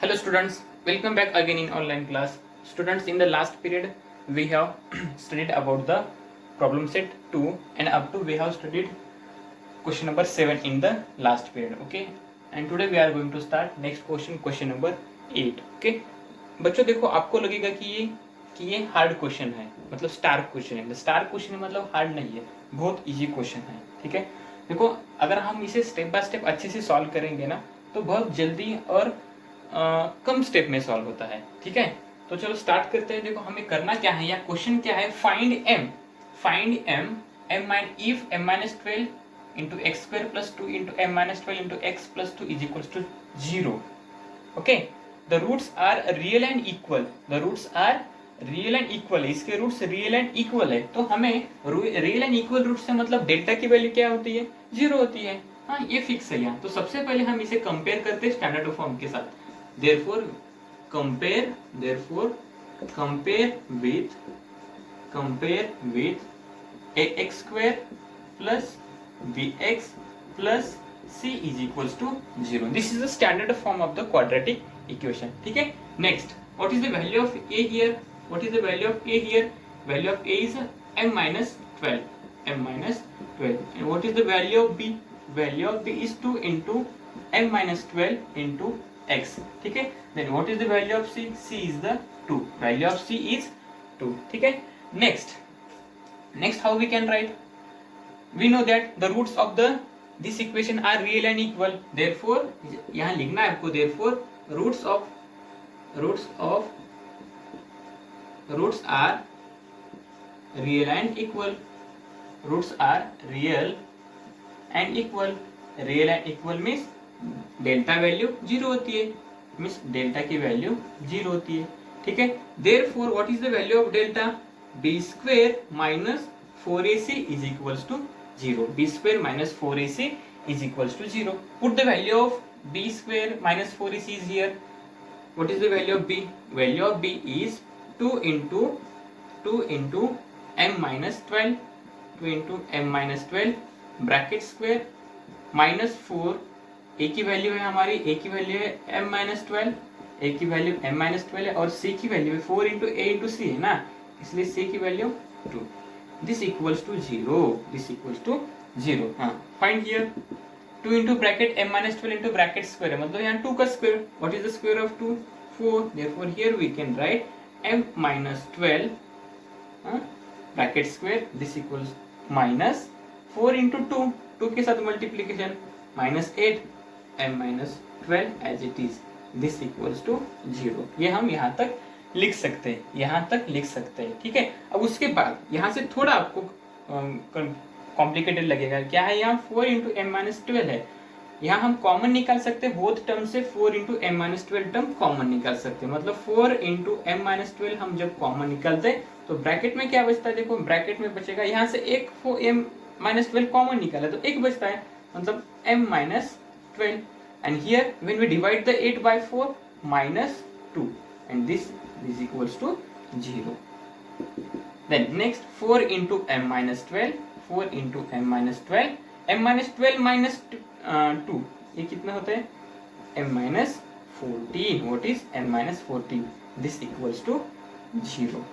Hello students, welcome back again in online class. Students, in the last period we have studied about the problem set 2 and up to we have studied question number 7 in the last period. Okay, and today we are going to start next question number 8. Okay, बच्चों देखो आपको लगेगा कि ये hard question है, मतलब star question है. Star question है मतलब हार्ड नहीं है, बहुत इजी क्वेश्चन है. ठीक है, देखो अगर हम इसे स्टेप बाय स्टेप अच्छे से सॉल्व करेंगे ना तो बहुत जल्दी और कम स्टेप में सॉल्व होता है. ठीक है, तो चलो स्टार्ट करते हैं. देखो हमें करना क्या है, या क्वेश्चन क्या है, find M if m minus 12 into x square plus 2 into m minus 12 into x plus 2 is equals to 0. Okay, the roots are real and equal. इसके रूट्स रियल एंड इक्वल है, तो हमें रियल एंड इक्वल रूट से मतलब delta की value क्या होती है, 0 होती है. हाँ, ये फिक्स है यहाँ. तो सबसे पहले हम इसे कंपेयर करते हैं स्टैंडर्ड फॉर्म के साथ. therefore compare with ax square plus bx plus c is equals to 0. This is the standard form of the quadratic equation. ठीक है, next, what is the value of a here? Value of a is m minus 12. And what is the value of b? Value of b is 2 into m minus 12 into x. ठीक है, then what is the value of c? c is the 2. Value of c is 2. ठीक है, next how we can write? We know that the roots of this equation are real and equal. Therefore यहाँ लिखना है आपको, therefore roots are real and equal. Real and equal means delta value 0 होती है, means delta की value 0 होती है. ठीक है, therefore what is the value of delta? B square minus 4ac is equals to 0. B square minus 4ac is equals to 0. Put the value of B square minus 4ac is here. What is the value of B? Value of B is 2 into m minus 12 bracket square minus 4. a की वैल्यू है हमारी, a की वैल्यू है m minus 12, a की value m minus 12 है, और c की वैल्यू है 4 into a into c है ना, इसलिए c की वैल्यू 2. This equals to 0. हाँ, find here 2 into bracket m minus 12 into bracket square है, मतलब यहाँ 2 का square. What is the square of 2? 4. Therefore here we can write m minus 12 bracket square, this equals minus 4 into 2 के साथ multiplication minus 8 m minus 12 as it is. This equals to 0. ये हम यहाँ तक लिख सकते हैं. ठीक है, अब उसके बाद यहाँ से थोड़ा आपको कॉम्प्लिकेटेड लगेगा. क्या है यहाँ? 4 into m minus 12 है. यहाँ हम कॉमन निकाल सकते हैं, बोथ टर्म से 4 into m minus 12 term common निकाल सकते हैं. मतलब 4 into m minus 12 हम जब कॉमन निकालते हैं तो ब्रैकेट में क्या बचता है? देखो ब्रैकेट में बचेगा, यहाँ से एक m minus 12 कॉमन निकाला तो एक बचता है, मतलब m minus 12. And here when we divide the 8 by 4 minus 2, and this is equals to 0. Then next 4 into m minus 12 m minus 12 minus 2, ये कितना होता है? m minus 14. What is m minus 14? This equals to 0.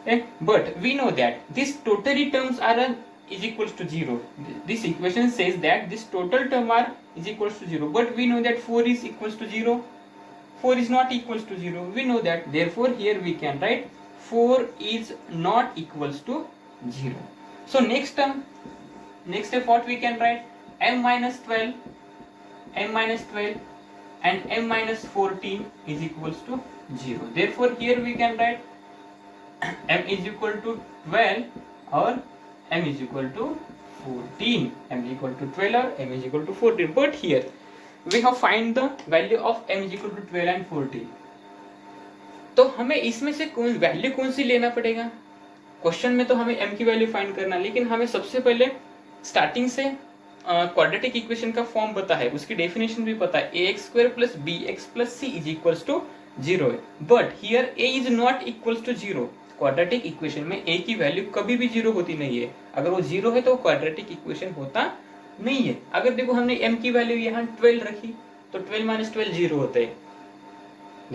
Okay? But we know that these totally terms are is equals to 0. This equation says that this total term are is equals to 0, but we know that 4 is equals to 0. 4 is not equals to 0. We know that. Therefore here we can write 4 is not equals to 0. So next step what we can write? m minus 12 and m minus 14 is equals to 0. Therefore here we can write m is equal to 12 or m is equal to 14. m is equal to 12 or m is equal to 14. But here we have find the value of m is equal to 12 and 14. तो हमें इसमें से value कौन सी लेना पड़ेगा? Question में तो हमें m की वैल्यू फाइंड करना, लेकिन हमें सबसे पहले स्टार्टिंग से क्वाड्रेटिक इक्वेशन का फॉर्म पता है, उसकी डेफिनेशन भी पता है. ax square plus bx plus c is equals to 0 है. But here a is not equals to 0. Quadratic equation में a की वैल्यू कभी भी 0 होती नहीं है. अगर वो 0 है तो क्वाड्रेटिक इक्वेशन होता नहीं है. अगर देखो हमने m की वैल्यू यहाँ 12 रखी तो 12 minus 12 0 होता है.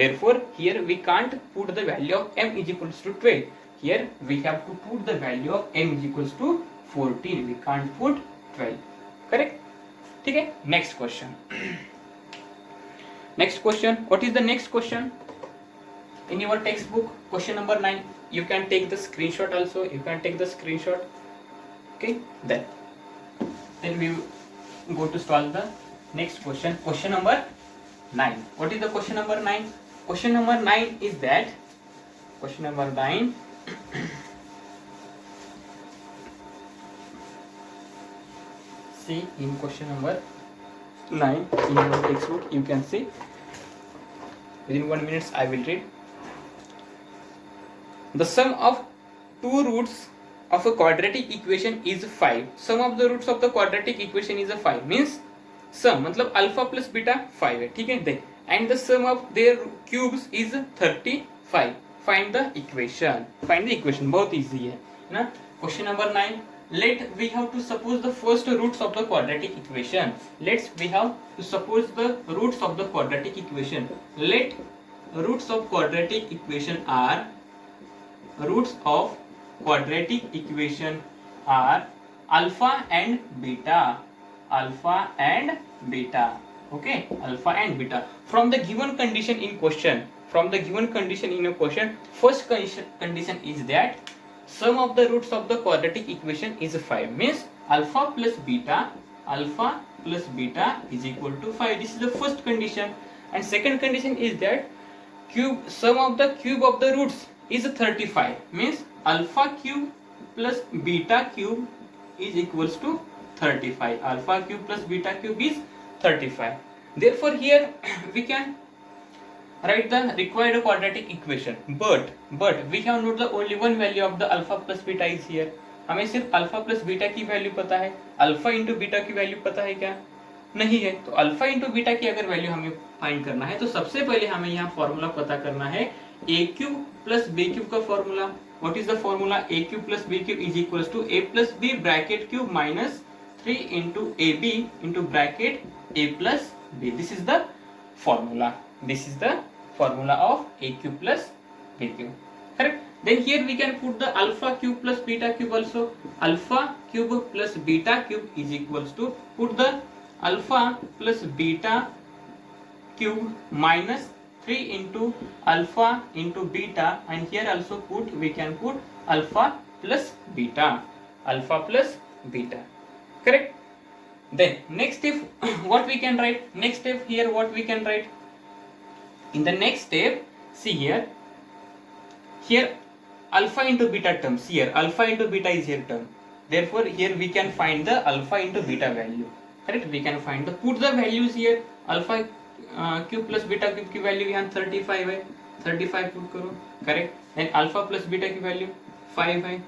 Therefore here we can't put the value of m is equals to 12. Here we have to put the value of m is equals to 14. We can't put 12. Correct? ठीक है. Next question. Next question. What is the next question? In your textbook, question number 9. You can take the screenshot also. You can take the screenshot. Okay. Then we go to solve the next question. Question number 9. What is the question number 9? Question number 9 is that. Question number 9. See in question number 9 in your textbook, you can see. Within 1 minute I will read. The sum of two roots of a quadratic equation is 5. Sum of the roots of the quadratic equation is a 5. Means sum मतलब alpha plus beta 5 है. ठीक है. दे and the sum of their cubes is 35. Find the equation. Find the equation. बहुत easy है ना. Question number 9. Let we have to suppose the first roots of the quadratic equation. We have to suppose the roots of the quadratic equation. Let roots of quadratic equation are alpha and beta. Okay, alpha and beta. From the given condition in question, first condition is that sum of the roots of the quadratic equation is 5. Means alpha plus beta is equal to 5. This is the first condition. And second condition is that sum of the cube of the roots is 35. Means alpha cube plus beta cube is equals to 35. Alpha cube plus beta cube is 35. Therefore here we can write the required quadratic equation, but we have not the only one value of the alpha plus beta is here. हमें सिर्फ alpha plus beta की value पता है. Alpha into beta की value पता है क्या? नहीं है. तो अल्फा इंटू बीटा की अगर वैल्यू हमें फाइंड करना है तो सबसे पहले हमें यहाँ फॉर्मूला पता करना है A cube plus B cube का formula. What is the formula? A cube plus B cube is equals to A plus B bracket cube minus 3 into ab into bracket a plus b. This is the formula. This is the formula of a cube plus b cube. Correct? Then here we can put the alpha cube plus beta cube also. Alpha cube plus beta cube is equals to, put the alpha plus beta cube minus 3 into alpha into beta, and here also we can put alpha plus beta. Correct? Then next step what we can write? Next step here what we can write? In the next step, see here alpha into beta terms. Here alpha into beta is here term. Therefore here we can find the alpha into beta value. Correct? We can find put the values here. Alpha cube plus beta cube की value यहाँ 35 है. 35 put करो. Correct. Then alpha plus beta की value 5 है.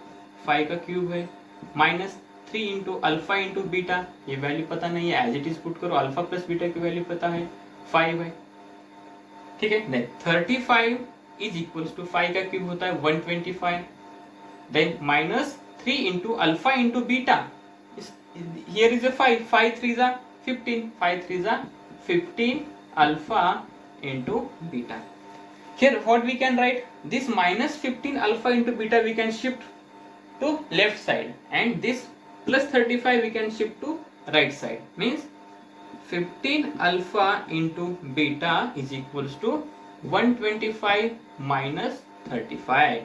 5 का cube है. Minus 3 into alpha into beta, ये value पता नहीं है, एज इट इज पुट करो. अल्फा प्लस बीटा की वैल्यू पता है 5 है. ठीक है. देन 35 इज इक्वल्स टू 5 का क्यूब होता है 125. Then minus 3 into alpha into beta. Here is a 5. 5 3 जा 15. 5 3 जा 15 alpha into beta. Here what we can write? This minus 15 alpha into beta we can shift to left side, and this plus 35 we can shift to right side. Means 15 alpha into beta is equals to 125 minus 35.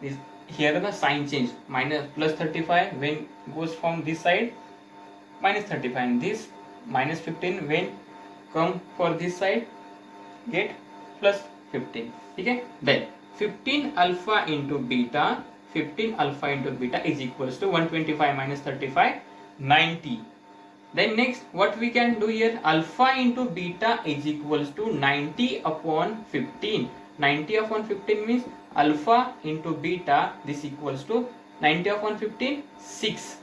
This here the sign change. Minus plus 35 when goes from this side, minus 35, and this minus 15 when come for this side get plus 15. ठीक है. Then 15 alpha into beta is equals to 125 minus 35 90. Then next what we can do here? Alpha into beta is equals to 90 upon 15. 90 upon 15 means alpha into beta, this equals to 90 upon 15 6.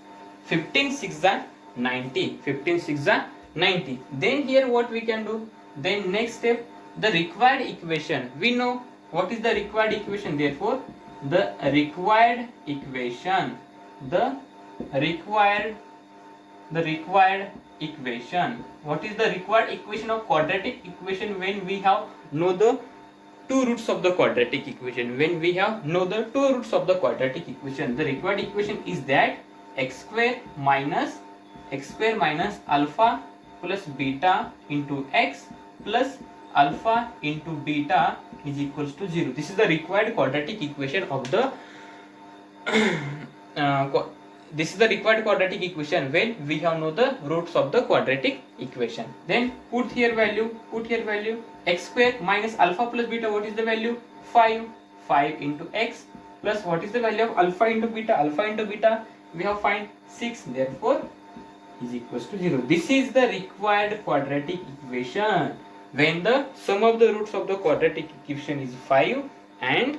15 6 are 90. 15 6 are 90. Then here what we can do? Then next step, the required equation. We know what is the required equation. Therefore the required the required equation. What is the required equation of quadratic equation when we have know the two roots of the quadratic equation? When we have know the two roots of the quadratic equation, the required equation is that x square minus alpha plus beta into x plus alpha into beta is equals to 0. This is the required quadratic equation of the this is the required quadratic equation when we have know the roots of the quadratic equation. Then put here value x square minus alpha plus beta. What is the value? 5 into x plus what is the value of alpha into beta? We have find 6, therefore is equals to 0. This is the required quadratic equation when the sum of the roots of the quadratic equation is 5 and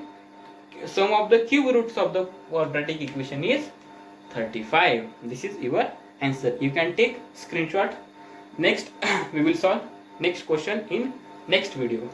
sum of the cube roots of the quadratic equation is 35. This is your answer. You can take screenshot. Next we will solve next question in next video.